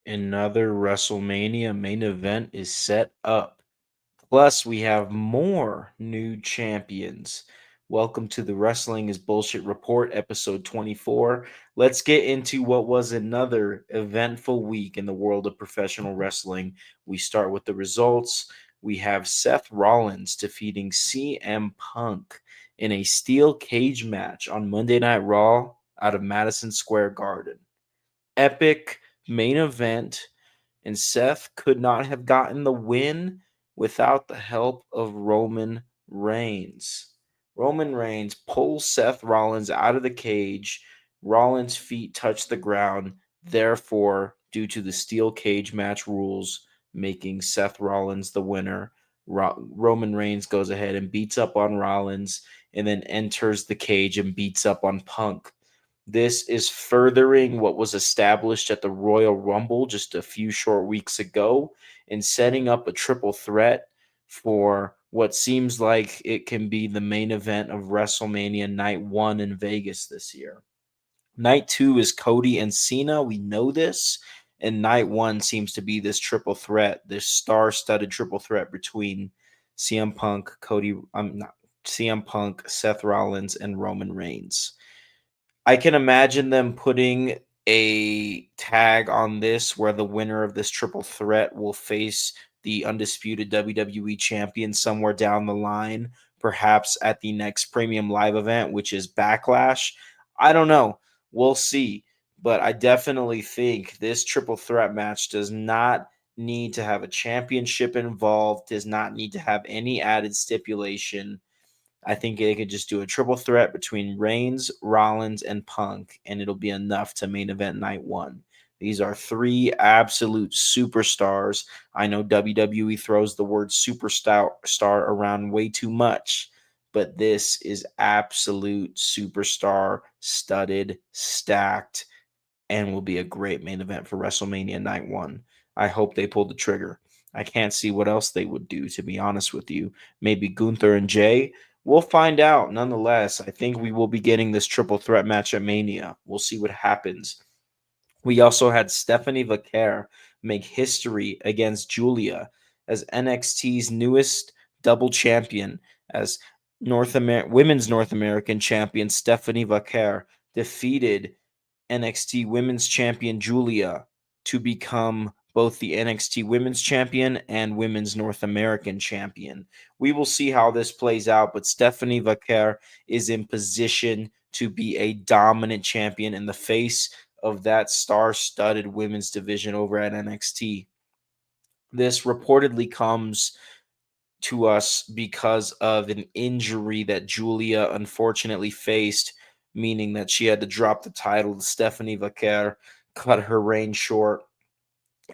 Another WrestleMania main event is set up. Plus, we have more new champions. Welcome to the Wrestling is Bullshit Report, episode 24. Let's get into what was another eventful week in the world of professional wrestling. We start with the results. We have Seth Rollins defeating CM Punk in a steel cage match on Monday Night Raw out of Madison Square Garden. Epic main event, and Seth could not have gotten the win without the help of Roman Reigns. Roman Reigns pulls Seth Rollins out of the cage. Rollins' feet touch the ground, therefore, due to the steel cage match rules, making Seth Rollins the winner. Roman Reigns goes ahead and beats up on Rollins and then enters the cage and beats up on Punk. This is furthering what was established at the Royal Rumble just a few short weeks ago and setting up a triple threat for what seems like it can be the main event of WrestleMania Night 1 in Vegas this year. Night 2 is Cody and Cena. We know this. And Night 1 seems to be this triple threat, this star studded triple threat between CM Punk, CM Punk, Seth Rollins, and Roman Reigns. I can imagine them putting a tag on this where the winner of this triple threat will face the undisputed WWE champion somewhere down the line, perhaps at the next premium live event, which is Backlash. I don't know. We'll see. But I definitely think this triple threat match does not need to have a championship involved, does not need to have any added stipulation. I think they could just do a triple threat between Reigns, Rollins, and Punk, and it'll be enough to main event night 1. These are three absolute superstars. I know WWE throws the word superstar around way too much, but this is absolute superstar studded, stacked, and will be a great main event for WrestleMania Night 1. I hope they pull the trigger. I can't see what else they would do, to be honest with you. Maybe Gunther and Jay. We'll find out. Nonetheless, I think we will be getting this triple threat match at Mania. We'll see what happens. We also had Stephanie Vaquer make history against Julia as NXT's newest double champion, as women's North American champion Stephanie Vaquer defeated NXT Women's Champion Julia to become both the NXT Women's Champion and Women's North American Champion. We will see how this plays out, but Stephanie Vaquer is in position to be a dominant champion in the face of that star-studded women's division over at NXT. This reportedly comes to us because of an injury that Julia unfortunately faced, meaning that she had to drop the title to Stephanie Vaquer, cut her reign short.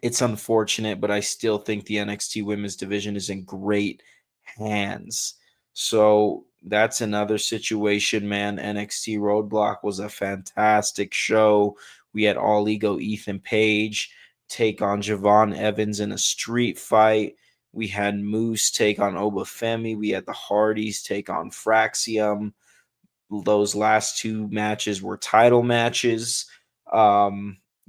It's unfortunate, but I still think the NXT women's division is in great hands. So that's another situation, man. NXT Roadblock was a fantastic show. We had All Ego Ethan Page take on Javon Evans in a street fight. We had Moose take on Obafemi. We had the Hardys take on Fraxium. Those last two matches were title matches.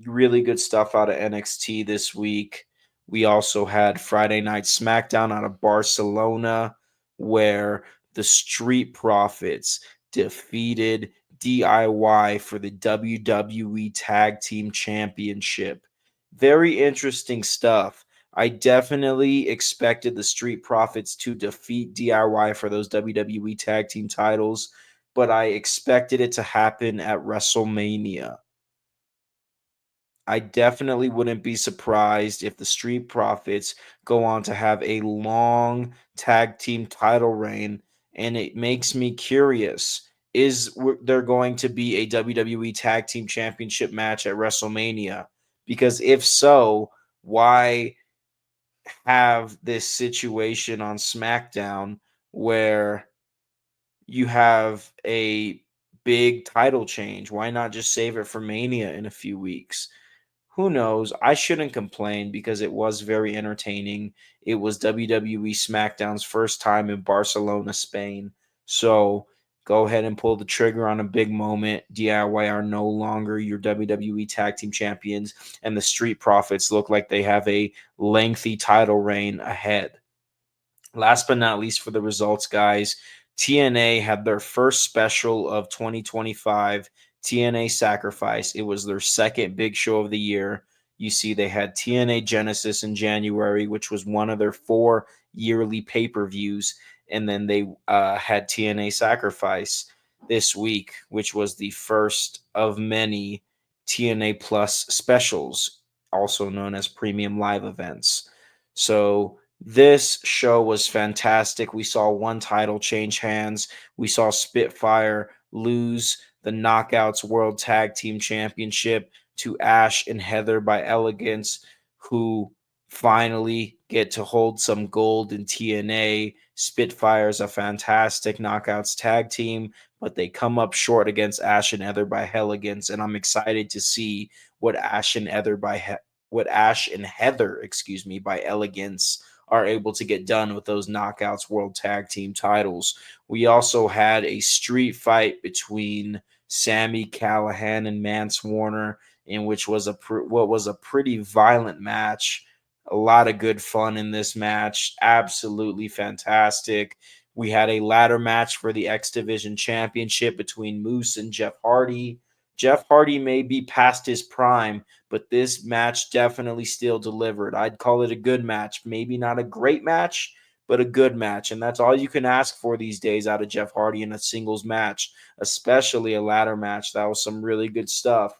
Really good stuff out of NXT this week. We also had Friday Night SmackDown out of Barcelona, where the Street Profits defeated DIY for the WWE Tag Team Championship. Very interesting stuff. I definitely expected the Street Profits to defeat DIY for those WWE Tag Team titles, but I expected it to happen at WrestleMania. I definitely wouldn't be surprised if the Street Profits go on to have a long tag team title reign, and it makes me curious. Is there going to be a WWE Tag Team Championship match at WrestleMania? Because if so, why have this situation on SmackDown where you have a big title change? Why not just save it for Mania in a few weeks? Who knows? I shouldn't complain because it was very entertaining. It was WWE SmackDown's first time in Barcelona, Spain. So go ahead and pull the trigger on a big moment. DIY are no longer your WWE Tag Team Champions, and the Street Profits look like they have a lengthy title reign ahead. Last but not least for the results, guys, TNA had their first special of 2025, TNA Sacrifice. It was their second big show of the year. You see, they had TNA Genesis in January, which was one of their 4 yearly pay per views. And then they had TNA Sacrifice this week, which was the first of many TNA Plus specials, also known as premium live events. So, this show was fantastic. We saw one title change hands. We saw Spitfire lose the Knockouts World Tag Team Championship to Ash and Heather by Elegance, who finally get to hold some gold in TNA. Spitfire is a fantastic Knockouts tag team, but they come up short against Ash and Heather by Elegance, and I'm excited to see what Ash and Heather by Elegance are able to get done with those Knockouts World Tag Team titles. We also had a street fight between Sammy Callahan and Mance Warner, in which was what was a pretty violent match. A lot of good fun in this match. Absolutely fantastic. We had a ladder match for the X Division Championship between Moose and Jeff Hardy. Jeff Hardy may be past his prime, but this match definitely still delivered. I'd call it a good match. Maybe not a great match, but a good match. And that's all you can ask for these days out of Jeff Hardy in a singles match, especially a ladder match. That was some really good stuff.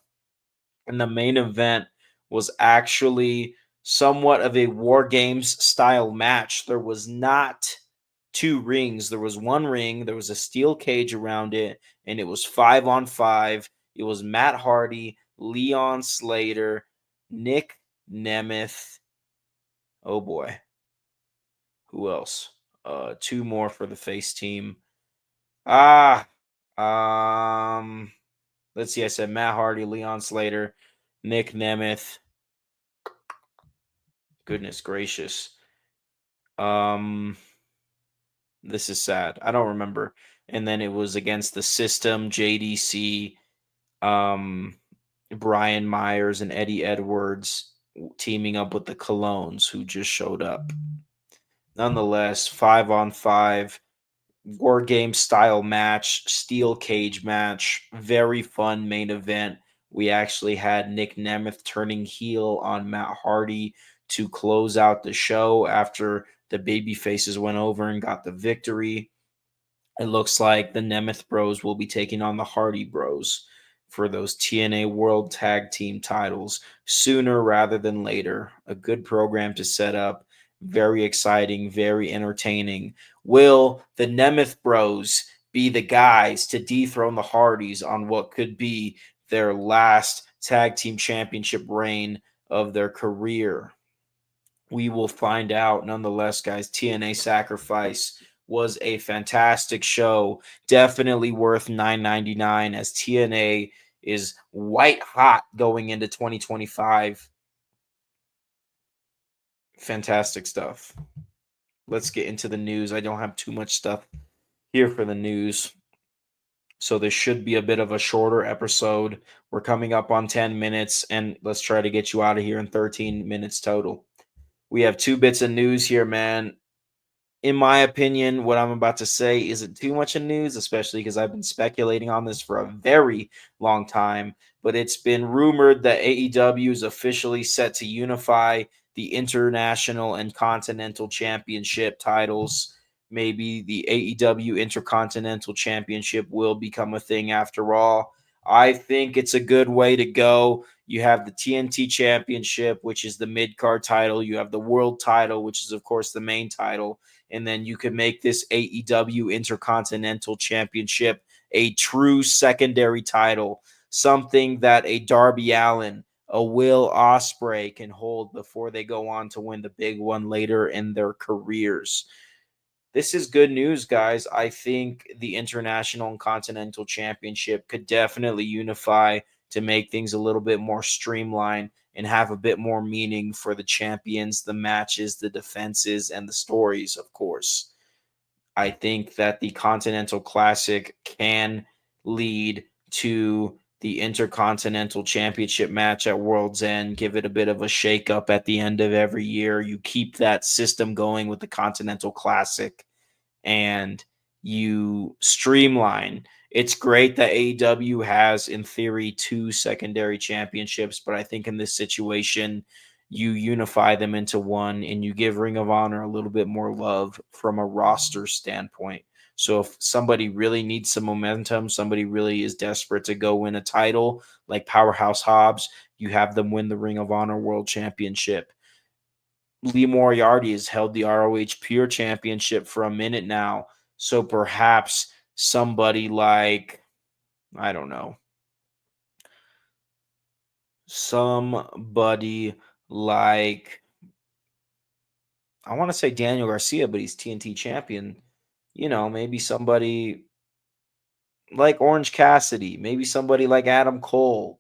And the main event was actually somewhat of a War Games style match. There was not 2 rings. There was 1 ring. There was a steel cage around it, and it was 5-on-5. It was Matt Hardy, Leon Slater, Nick Nemeth. Oh boy. Who else? 2 more for the face team. Ah, um, let's see. I said Matt Hardy, Leon Slater, Nick Nemeth. Goodness gracious. Um, this is sad. I don't remember. And then it was against the System, JDC, um, Brian Myers, and Eddie Edwards teaming up with the Colognes, who just showed up. Nonetheless, 5-on-5 war game style match, steel cage match, very fun main event. We actually had Nick Nemeth turning heel on Matt Hardy to close out the show after the baby faces went over and got the victory. It looks like the Nemeth Bros will be taking on the Hardy Bros for those TNA World Tag Team titles sooner rather than later. A good program to set up. Very exciting, very entertaining. Will the Nemeth Bros be the guys to dethrone the Hardys on what could be their last tag team championship reign of their career? We will find out. Nonetheless, guys, TNA Sacrifice was a fantastic show. Definitely worth $9.99 as TNA is white hot going into 2025. Fantastic stuff. Let's get into the news. I don't have too much stuff here for the news. So this should be a bit of a shorter episode. We're coming up on 10 minutes, and let's try to get you out of here in 13 minutes total. We have 2 bits of news here, man. In my opinion, what I'm about to say isn't too much in news, especially because I've been speculating on this for a very long time. But it's been rumored that AEW is officially set to unify the International and Continental Championship titles. Maybe the AEW Intercontinental Championship will become a thing after all. I think it's a good way to go. You have the TNT Championship, which is the mid card title. You have the World title, which is, of course, the main title. And then you can make this AEW Intercontinental Championship a true secondary title, something that a Darby Allin, a Will Ospreay can hold before they go on to win the big one later in their careers. This is good news, guys. I think the International and Continental Championship could definitely unify to make things a little bit more streamlined and have a bit more meaning for the champions, the matches, the defenses, and the stories, of course. I think that the Continental Classic can lead to the Intercontinental Championship match at World's End, give it a bit of a shakeup at the end of every year. You keep that system going with the Continental Classic and you streamline. It's great that AEW has, in theory, two secondary championships, but I think in this situation, you unify them into one and you give Ring of Honor a little bit more love from a roster standpoint. So if somebody really needs some momentum, somebody really is desperate to go win a title like Powerhouse Hobbs, you have them win the Ring of Honor World Championship. Lee Moriarty has held the ROH Pure Championship for a minute now. So perhaps somebody like, I don't know, somebody like, I want to say Daniel Garcia, but he's TNT champion. Maybe somebody like Orange Cassidy, maybe somebody like Adam Cole.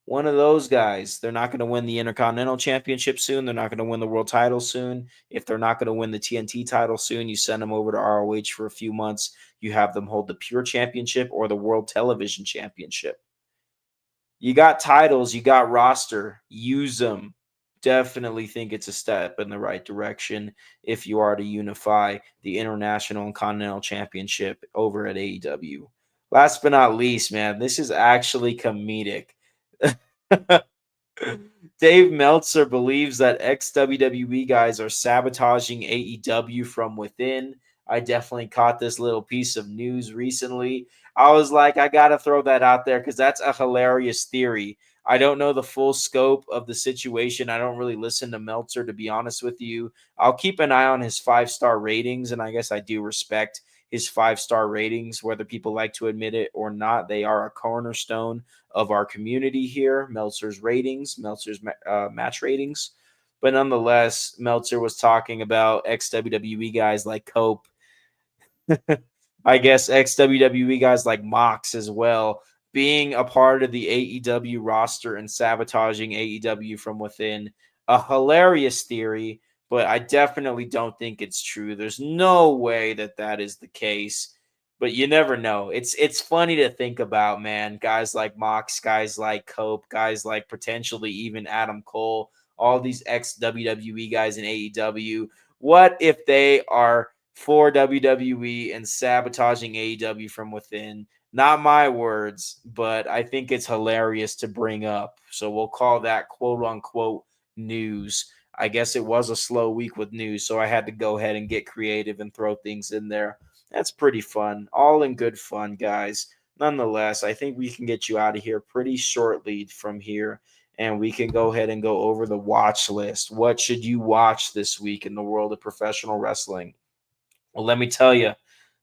One of those guys. They're not going to win the Intercontinental Championship soon. They're not going to win the World title soon. If they're not going to win the TNT title soon, you send them over to ROH for a few months. You have them hold the Pure Championship or the World Television Championship. You got titles, you got roster, use them. Definitely think it's a step in the right direction if you are to unify the International and Continental Championship over at AEW. Last but not least, man, this is actually comedic. Dave Meltzer believes that ex-WWE guys are sabotaging AEW from within. I definitely caught this little piece of news recently. I was like, I got to throw that out there because that's a hilarious theory. I don't know the full scope of the situation. I don't really listen to Meltzer, to be honest with you. I'll keep an eye on his 5-star ratings, and I guess I do respect his 5-star ratings, whether people like to admit it or not. They are a cornerstone of our community here. Meltzer's ratings, Meltzer's match ratings. But nonetheless, Meltzer was talking about ex-WWE guys like Cope. I guess ex-WWE guys like Mox as well, being a part of the AEW roster and sabotaging AEW from within. A hilarious theory, but I definitely don't think it's true. There's no way that that is the case, but you never know. It's funny to think about, man. Guys like Mox, guys like Cope, guys like potentially even Adam Cole, all these ex-WWE guys in AEW. What if they are for WWE and sabotaging AEW from within? Not my words, but I think it's hilarious to bring up. So we'll call that quote unquote news. I guess it was a slow week with news, so I had to go ahead and get creative and throw things in there. That's pretty fun. All in good fun, guys. Nonetheless, I think we can get you out of here pretty shortly from here, and we can go ahead and go over the watch list. What should you watch this week in the world of professional wrestling? Well, let me tell you,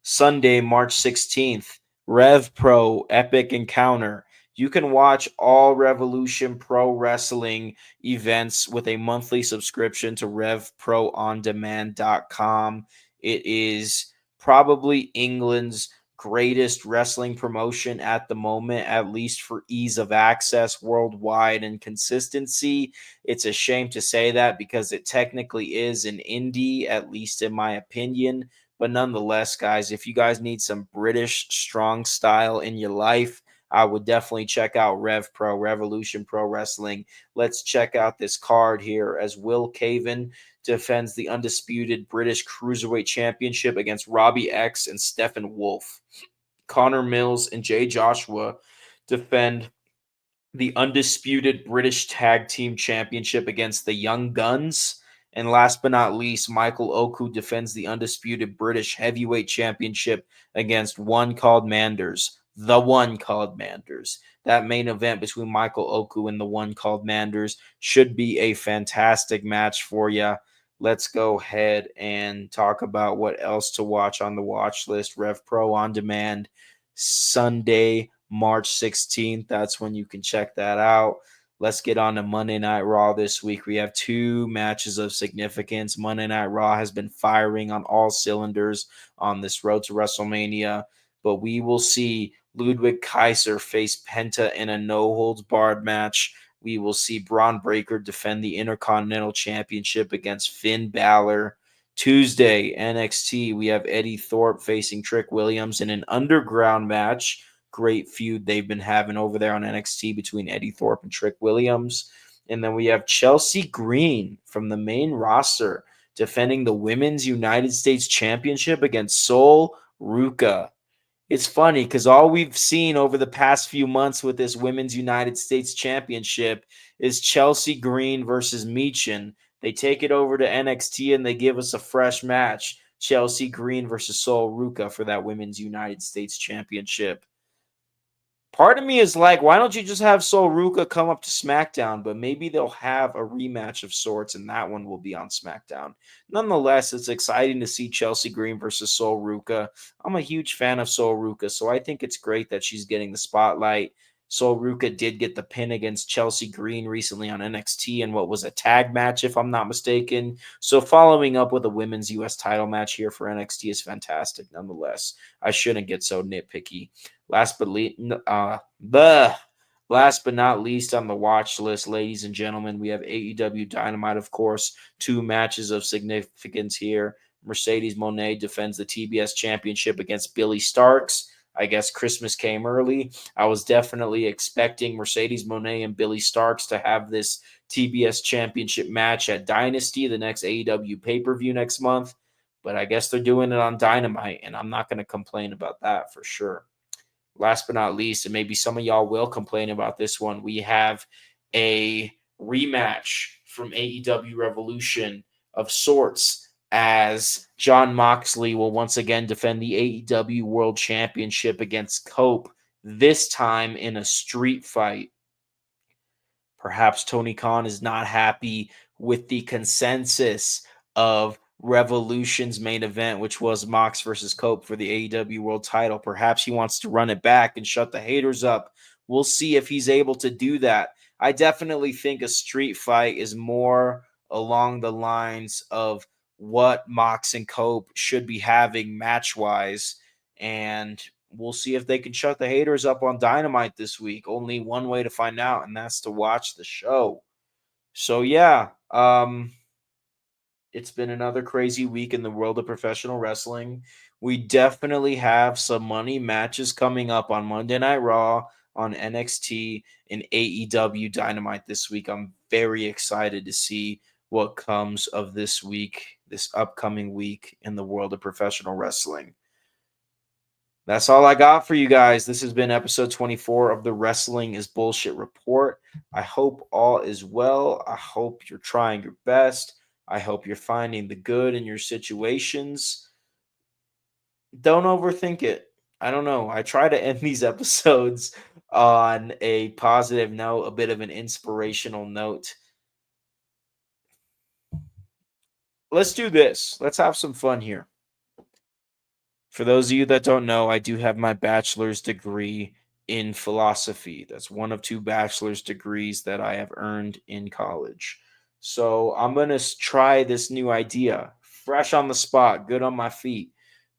Sunday, March 16th, RevPro Epic Encounter. You can watch all Revolution Pro Wrestling events with a monthly subscription to RevProOnDemand.com. It is probably England's greatest wrestling promotion at the moment, at least for ease of access worldwide and consistency. It's a shame to say that because it technically is an indie, at least in my opinion. But nonetheless, guys, if you guys need some British strong style in your life, I would definitely check out RevPro, Revolution Pro Wrestling. Let's check out this card here as Will Caven defends the undisputed British Cruiserweight Championship against Robbie X and Stephen Wolf. Connor Mills and Jay Joshua defend the undisputed British Tag Team Championship against the Young Guns. And last but not least, Michael Oku defends the undisputed British Heavyweight Championship against One Called Manders. The One Called Manders. That main event between Michael Oku and the One Called Manders should be a fantastic match for you. Let's go ahead and talk about what else to watch on the watch list. RevPro On Demand, Sunday, March 16th. That's when you can check that out. Let's get on to Monday Night Raw this week. We have two matches of significance. Monday Night Raw has been firing on all cylinders on this road to WrestleMania, but we will see Ludwig Kaiser face Penta in a no-holds-barred match. We will see Braun Breaker defend the Intercontinental Championship against Finn Balor. Tuesday, NXT, we have Eddie Thorpe facing Trick Williams in an underground match. Great feud they've been having over there on NXT between Eddie Thorpe and Trick Williams. And then we have Chelsea Green from the main roster defending the Women's United States Championship against Sol Ruca. It's funny because all we've seen over the past few months with this Women's United States Championship is Chelsea Green versus Meechin. They take it over to NXT and they give us a fresh match. Chelsea Green versus Sol Ruca for that Women's United States Championship. Part of me is like, why don't you just have Sol Ruca come up to SmackDown? But maybe they'll have a rematch of sorts, and that one will be on SmackDown. Nonetheless, it's exciting to see Chelsea Green versus Sol Ruca. I'm a huge fan of Sol Ruca, so I think it's great that she's getting the spotlight. Sol Ruca did get the pin against Chelsea Green recently on NXT in what was a tag match, if I'm not mistaken. So following up with a women's U.S. title match here for NXT is fantastic. Nonetheless, I shouldn't get so nitpicky. Last but not least on the watch list, ladies and gentlemen, we have AEW Dynamite, of course. 2 matches of significance here. Mercedes Moné defends the TBS Championship against Billy Starks. I guess Christmas came early. I was definitely expecting Mercedes Moné and Billy Starks to have this TBS Championship match at Dynasty, the next AEW pay-per-view next month. But I guess they're doing it on Dynamite, and I'm not going to complain about that for sure. Last but not least, and maybe some of y'all will complain about this one, we have a rematch from AEW Revolution of sorts as Jon Moxley will once again defend the AEW World Championship against Cope, this time in a street fight. Perhaps Tony Khan is not happy with the consensus of Revolution's main event, which was Mox versus Cope for the AEW World title. Perhaps he wants to run it back and shut the haters up. We'll see if he's able to do that. I definitely think a street fight is more along the lines of what Mox and Cope should be having match-wise. And we'll see if they can shut the haters up on Dynamite this week. Only one way to find out, and that's to watch the show. So yeah, it's been another crazy week in the world of professional wrestling. We definitely have some money matches coming up on Monday Night Raw, on NXT, and AEW Dynamite this week. I'm very excited to see what comes of this week, this upcoming week in the world of professional wrestling. That's all I got for you guys. This has been episode 24 of the Wrestling is Bullshit Report. I hope all is well. I hope you're trying your best. I hope you're finding the good in your situations. Don't overthink it. I don't know. I try to end these episodes on a positive note, a bit of an inspirational note. Let's do this. Let's have some fun here. For those of you that don't know, I do have my bachelor's degree in philosophy. That's one of 2 bachelor's degrees that I have earned in college. So I'm going to try this new idea, fresh on the spot, good on my feet.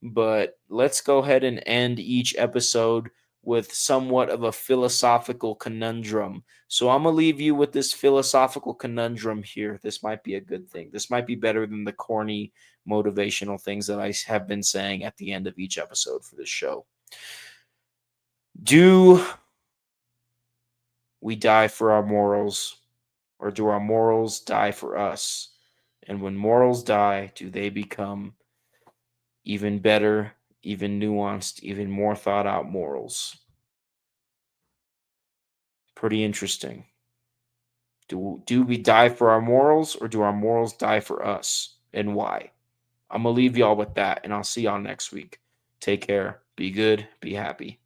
But let's go ahead and end each episode with somewhat of a philosophical conundrum. So I'm going to leave you with this philosophical conundrum here. This might be a good thing. This might be better than the corny motivational things that I have been saying at the end of each episode for this show. Do we die for our morals, or do our morals die for us? And when morals die, do they become even better, even nuanced, even more thought out morals? Pretty interesting. Do we die for our morals, or do our morals die for us? And why? I'm going to leave y'all with that, and I'll see y'all next week. Take care. Be good. Be happy.